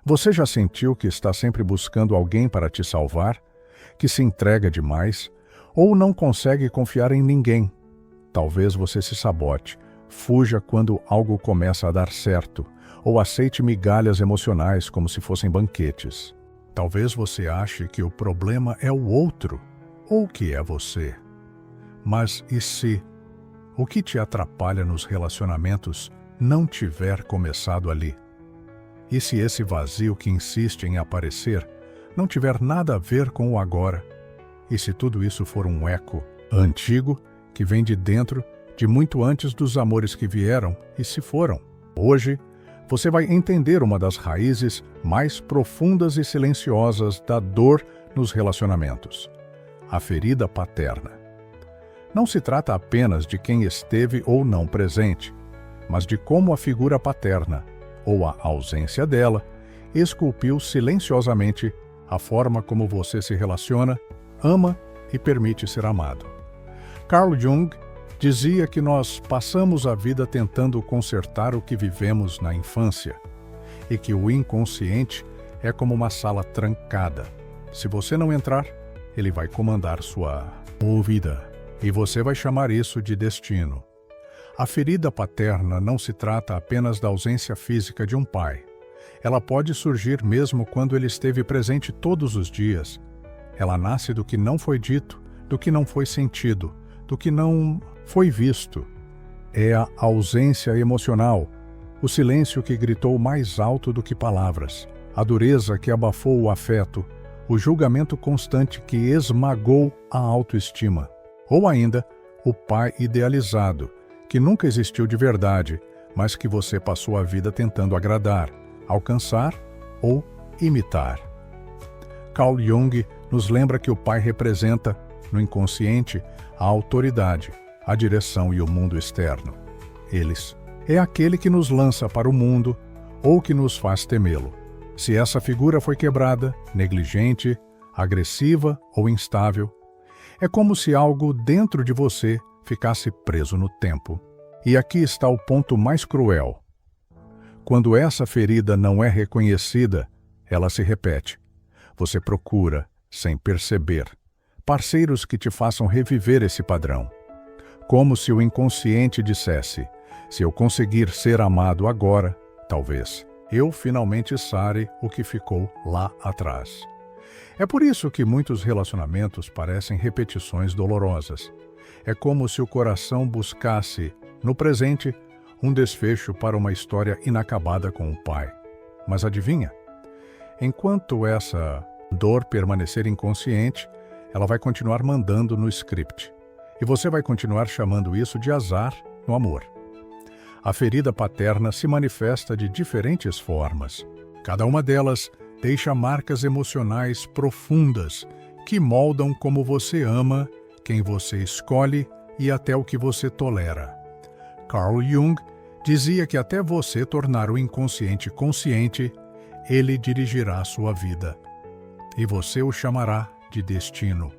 Você já sentiu que está sempre buscando alguém para te salvar, que se entrega demais, ou não consegue confiar em ninguém? Talvez você se sabote, fuja quando algo começa a dar certo, ou aceite migalhas emocionais como se fossem banquetes. Talvez você ache que o problema é o outro, ou que é você. Mas e se o que te atrapalha nos relacionamentos não tiver começado ali? E se esse vazio que insiste em aparecer não tiver nada a ver com o agora? E se tudo isso for um eco antigo que vem de dentro de muito antes dos amores que vieram e se foram? Hoje, você vai entender uma das raízes mais profundas e silenciosas da dor nos relacionamentos: a ferida paterna. Não se trata apenas de quem esteve ou não presente, mas de como a figura paterna, ou a ausência dela, esculpiu silenciosamente a forma como você se relaciona, ama e permite ser amado. Carl Jung dizia que nós passamos a vida tentando consertar o que vivemos na infância e que o inconsciente é como uma sala trancada. Se você não entrar, ele vai comandar sua vida e você vai chamar isso de destino. A ferida paterna não se trata apenas da ausência física de um pai. Ela pode surgir mesmo quando ele esteve presente todos os dias. Ela nasce do que não foi dito, do que não foi sentido, do que não foi visto. É a ausência emocional, o silêncio que gritou mais alto do que palavras, a dureza que abafou o afeto, o julgamento constante que esmagou a autoestima. Ou ainda, o pai idealizado, que nunca existiu de verdade, mas que você passou a vida tentando agradar, alcançar ou imitar. Carl Jung nos lembra que o pai representa, no inconsciente, a autoridade, a direção e o mundo externo. Eles é aquele que nos lança para o mundo ou que nos faz temê-lo. Se essa figura foi quebrada, negligente, agressiva ou instável, é como se algo dentro de você ficasse preso no tempo. E aqui está o ponto mais cruel. Quando essa ferida não é reconhecida, ela se repete. Você procura, sem perceber, parceiros que te façam reviver esse padrão. Como se o inconsciente dissesse: se eu conseguir ser amado agora, talvez eu finalmente sare o que ficou lá atrás. É por isso que muitos relacionamentos parecem repetições dolorosas. É como se o coração buscasse, no presente, um desfecho para uma história inacabada com o pai. Mas adivinha? Enquanto essa dor permanecer inconsciente, ela vai continuar mandando no script. E você vai continuar chamando isso de azar no amor. A ferida paterna se manifesta de diferentes formas. Cada uma delas deixa marcas emocionais profundas que moldam como você ama, quem você escolhe e até o que você tolera. Carl Jung dizia que até você tornar o inconsciente consciente, ele dirigirá a sua vida. E você o chamará de destino.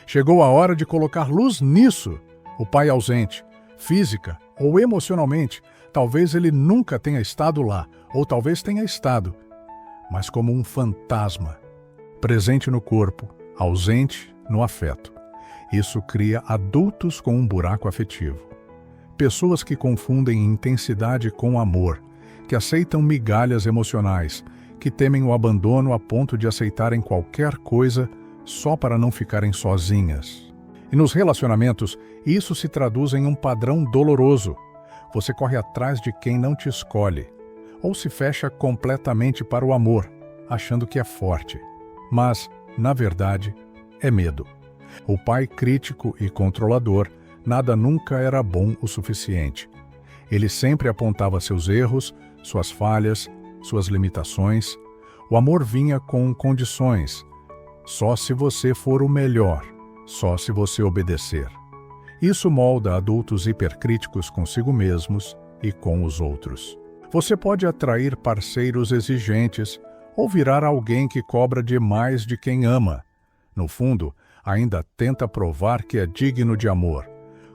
Chegou a hora de colocar luz nisso. O pai ausente, física ou emocionalmente, talvez ele nunca tenha estado lá, ou talvez tenha estado, mas como um fantasma, presente no corpo, ausente no afeto. Isso cria adultos com um buraco afetivo. Pessoas que confundem intensidade com amor, que aceitam migalhas emocionais, que temem o abandono a ponto de aceitarem qualquer coisa só para não ficarem sozinhas. E nos relacionamentos, isso se traduz em um padrão doloroso. Você corre atrás de quem não te escolhe, ou se fecha completamente para o amor, achando que é forte. Mas, na verdade, é medo. O pai crítico e controlador nada nunca era bom o suficiente. Ele sempre apontava seus erros, suas falhas, suas limitações. O amor vinha com condições. Só se você for o melhor, só se você obedecer. Isso molda adultos hipercríticos consigo mesmos e com os outros. Você pode atrair parceiros exigentes ou virar alguém que cobra demais de quem ama. No fundo, ainda tenta provar que é digno de amor,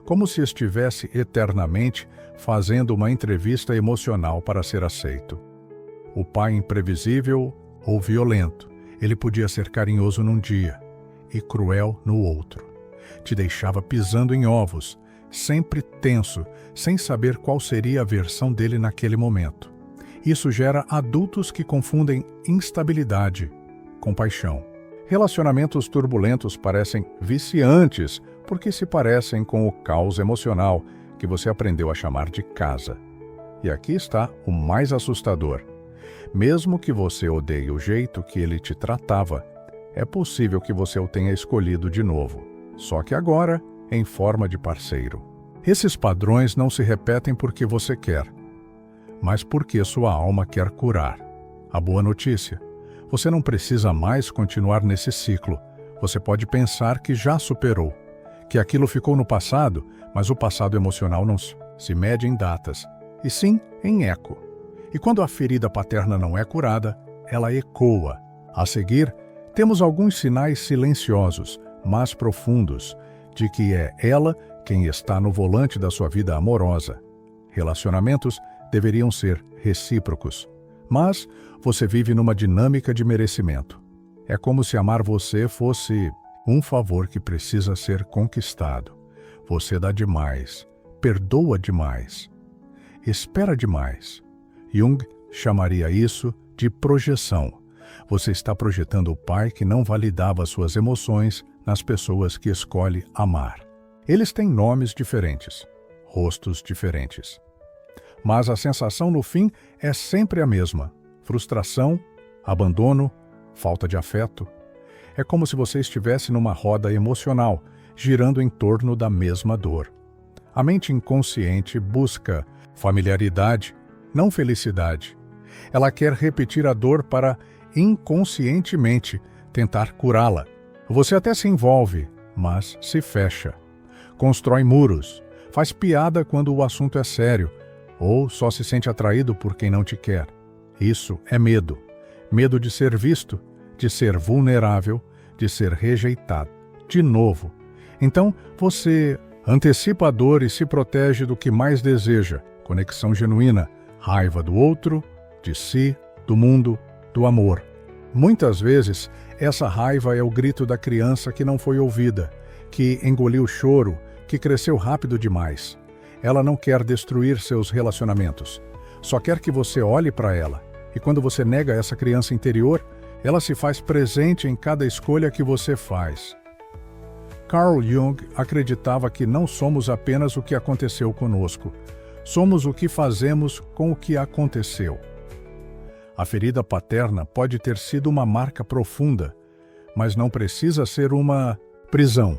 como se estivesse eternamente fazendo uma entrevista emocional para ser aceito. O pai imprevisível ou violento. Ele podia ser carinhoso num dia e cruel no outro. Te deixava pisando em ovos, sempre tenso, sem saber qual seria a versão dele naquele momento. Isso gera adultos que confundem instabilidade com paixão. Relacionamentos turbulentos parecem viciantes porque se parecem com o caos emocional que você aprendeu a chamar de casa. E aqui está o mais assustador. Mesmo que você odeie o jeito que ele te tratava, é possível que você o tenha escolhido de novo, só que agora em forma de parceiro. Esses padrões não se repetem porque você quer, mas porque sua alma quer curar. A boa notícia: você não precisa mais continuar nesse ciclo. Você pode pensar que já superou, que aquilo ficou no passado, mas o passado emocional não se mede em datas, e sim em eco. E quando a ferida paterna não é curada, ela ecoa. A seguir, temos alguns sinais silenciosos, mas profundos, de que é ela quem está no volante da sua vida amorosa. Relacionamentos deveriam ser recíprocos, mas você vive numa dinâmica de merecimento. É como se amar você fosse um favor que precisa ser conquistado. Você dá demais, perdoa demais, espera demais. Jung chamaria isso de projeção. Você está projetando o pai que não validava suas emoções nas pessoas que escolhe amar. Eles têm nomes diferentes, rostos diferentes. Mas a sensação no fim é sempre a mesma: frustração, abandono, falta de afeto. É como se você estivesse numa roda emocional, girando em torno da mesma dor. A mente inconsciente busca familiaridade, não felicidade. Ela quer repetir a dor para, inconscientemente, tentar curá-la. Você até se envolve, mas se fecha. Constrói muros, faz piada quando o assunto é sério, ou só se sente atraído por quem não te quer. Isso é medo. Medo de ser visto, de ser vulnerável, de ser rejeitado. De novo. Então, você antecipa a dor e se protege do que mais deseja: conexão genuína, raiva do outro, de si, do mundo, do amor. Muitas vezes, essa raiva é o grito da criança que não foi ouvida, que engoliu o choro, que cresceu rápido demais. Ela não quer destruir seus relacionamentos, só quer que você olhe para ela. E quando você nega essa criança interior, ela se faz presente em cada escolha que você faz. Carl Jung acreditava que não somos apenas o que aconteceu conosco, somos o que fazemos com o que aconteceu. A ferida paterna pode ter sido uma marca profunda, mas não precisa ser uma prisão.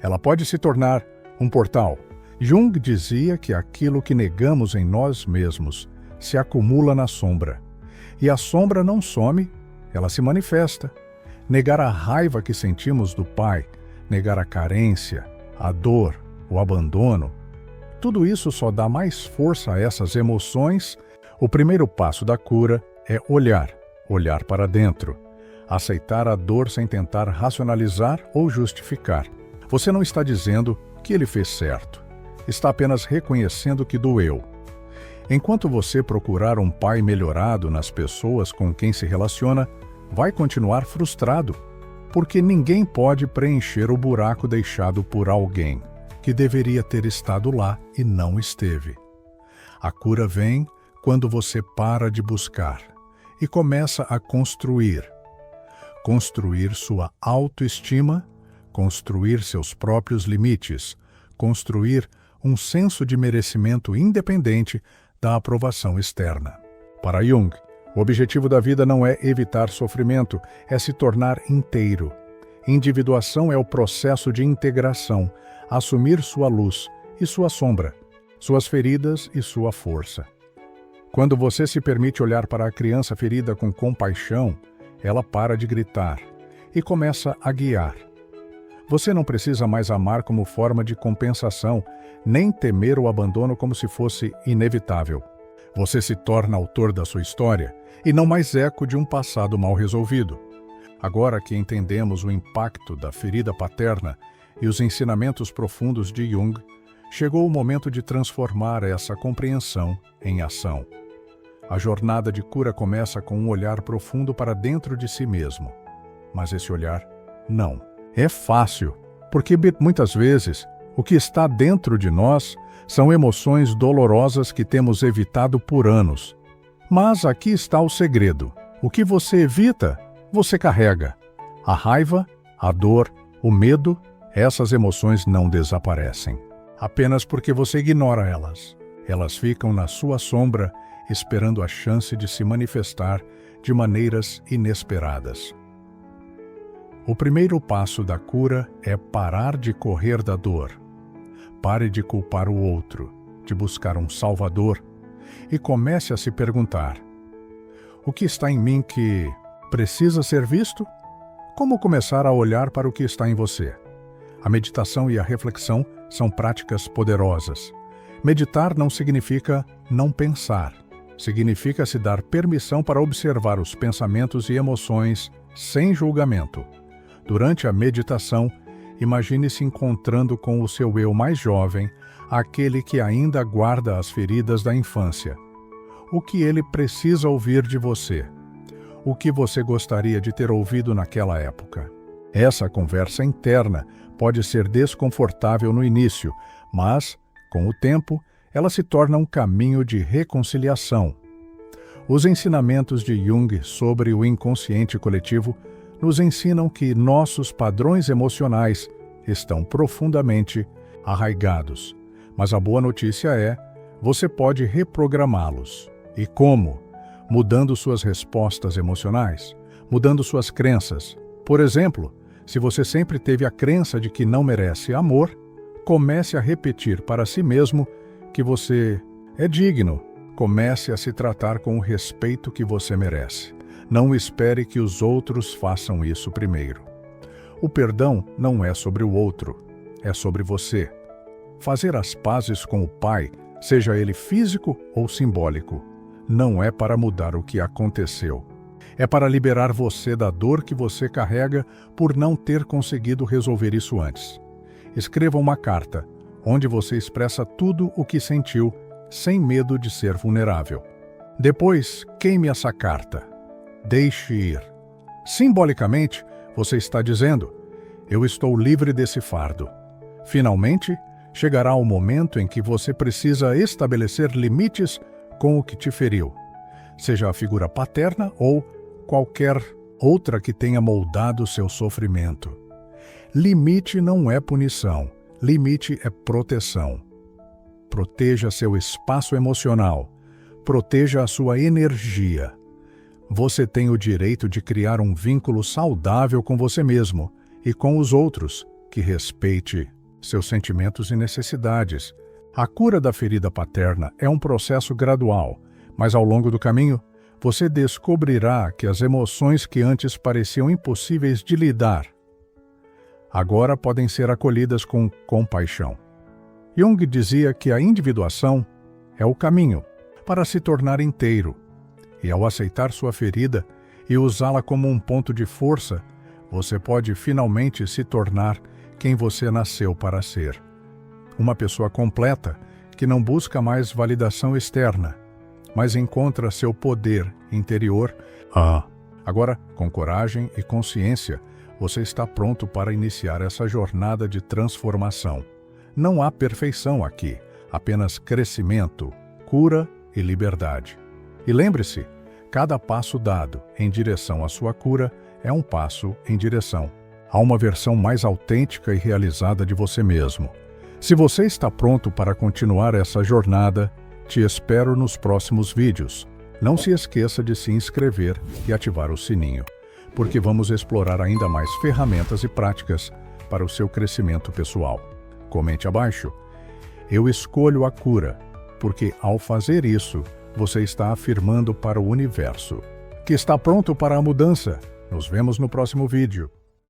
Ela pode se tornar um portal. Jung dizia que aquilo que negamos em nós mesmos se acumula na sombra. E a sombra não some, ela se manifesta. Negar a raiva que sentimos do pai, negar a carência, a dor, o abandono, tudo isso só dá mais força a essas emoções. O primeiro passo da cura é olhar para dentro, aceitar a dor sem tentar racionalizar ou justificar. Você não está dizendo que ele fez certo, está apenas reconhecendo que doeu. Enquanto você procurar um pai melhorado nas pessoas com quem se relaciona, vai continuar frustrado, porque ninguém pode preencher o buraco deixado por alguém que deveria ter estado lá e não esteve. A cura vem quando você para de buscar e começa a construir. Construir sua autoestima, construir seus próprios limites, construir um senso de merecimento independente da aprovação externa. Para Jung, o objetivo da vida não é evitar sofrimento, é se tornar inteiro. Individuação é o processo de integração, assumir sua luz e sua sombra, suas feridas e sua força. Quando você se permite olhar para a criança ferida com compaixão, ela para de gritar e começa a guiar. Você não precisa mais amar como forma de compensação, nem temer o abandono como se fosse inevitável. Você se torna autor da sua história e não mais eco de um passado mal resolvido. Agora que entendemos o impacto da ferida paterna e os ensinamentos profundos de Jung, chegou o momento de transformar essa compreensão em ação. A jornada de cura começa com um olhar profundo para dentro de si mesmo. Mas esse olhar não é fácil, porque muitas vezes o que está dentro de nós são emoções dolorosas que temos evitado por anos. Mas aqui está o segredo. O que você evita, você carrega. A raiva, a dor, o medo, essas emoções não desaparecem. Apenas porque você ignora elas. Elas ficam na sua sombra, esperando a chance de se manifestar de maneiras inesperadas. O primeiro passo da cura é parar de correr da dor. Pare de culpar o outro, de buscar um salvador, e comece a se perguntar: o que está em mim que precisa ser visto? Como começar a olhar para o que está em você? A meditação e a reflexão são práticas poderosas. Meditar não significa não pensar. Significa se dar permissão para observar os pensamentos e emoções sem julgamento. Durante a meditação, imagine se encontrando com o seu eu mais jovem, aquele que ainda guarda as feridas da infância. O que ele precisa ouvir de você? O que você gostaria de ter ouvido naquela época? Essa conversa interna pode ser desconfortável no início, mas, com o tempo, ela se torna um caminho de reconciliação. Os ensinamentos de Jung sobre o inconsciente coletivo nos ensinam que nossos padrões emocionais estão profundamente arraigados. Mas a boa notícia é, você pode reprogramá-los. E como? Mudando suas respostas emocionais, mudando suas crenças. Por exemplo, se você sempre teve a crença de que não merece amor, comece a repetir para si mesmo que você é digno. Comece a se tratar com o respeito que você merece. Não espere que os outros façam isso primeiro. O perdão não é sobre o outro, é sobre você. Fazer as pazes com o Pai, seja ele físico ou simbólico, não é para mudar o que aconteceu. É para liberar você da dor que você carrega por não ter conseguido resolver isso antes. Escreva uma carta, onde você expressa tudo o que sentiu, sem medo de ser vulnerável. Depois, queime essa carta. Deixe ir. Simbolicamente, você está dizendo: eu estou livre desse fardo. Finalmente, chegará o momento em que você precisa estabelecer limites com o que te feriu, seja a figura paterna ou qualquer outra que tenha moldado seu sofrimento. Limite não é punição, limite é proteção. Proteja seu espaço emocional, proteja a sua energia. Você tem o direito de criar um vínculo saudável com você mesmo e com os outros, que respeite seus sentimentos e necessidades. A cura da ferida paterna é um processo gradual, mas ao longo do caminho, você descobrirá que as emoções que antes pareciam impossíveis de lidar, agora podem ser acolhidas com compaixão. Jung dizia que a individuação é o caminho para se tornar inteiro, e ao aceitar sua ferida e usá-la como um ponto de força, você pode finalmente se tornar quem você nasceu para ser. Uma pessoa completa que não busca mais validação externa, mas encontra seu poder interior. Agora, com coragem e consciência, você está pronto para iniciar essa jornada de transformação. Não há perfeição aqui, apenas crescimento, cura e liberdade. E lembre-se, cada passo dado em direção à sua cura é um passo em direção a uma versão mais autêntica e realizada de você mesmo. Se você está pronto para continuar essa jornada, te espero nos próximos vídeos. Não se esqueça de se inscrever e ativar o sininho, porque vamos explorar ainda mais ferramentas e práticas para o seu crescimento pessoal. Comente abaixo: eu escolho a cura, porque ao fazer isso, você está afirmando para o universo que está pronto para a mudança. Nos vemos no próximo vídeo.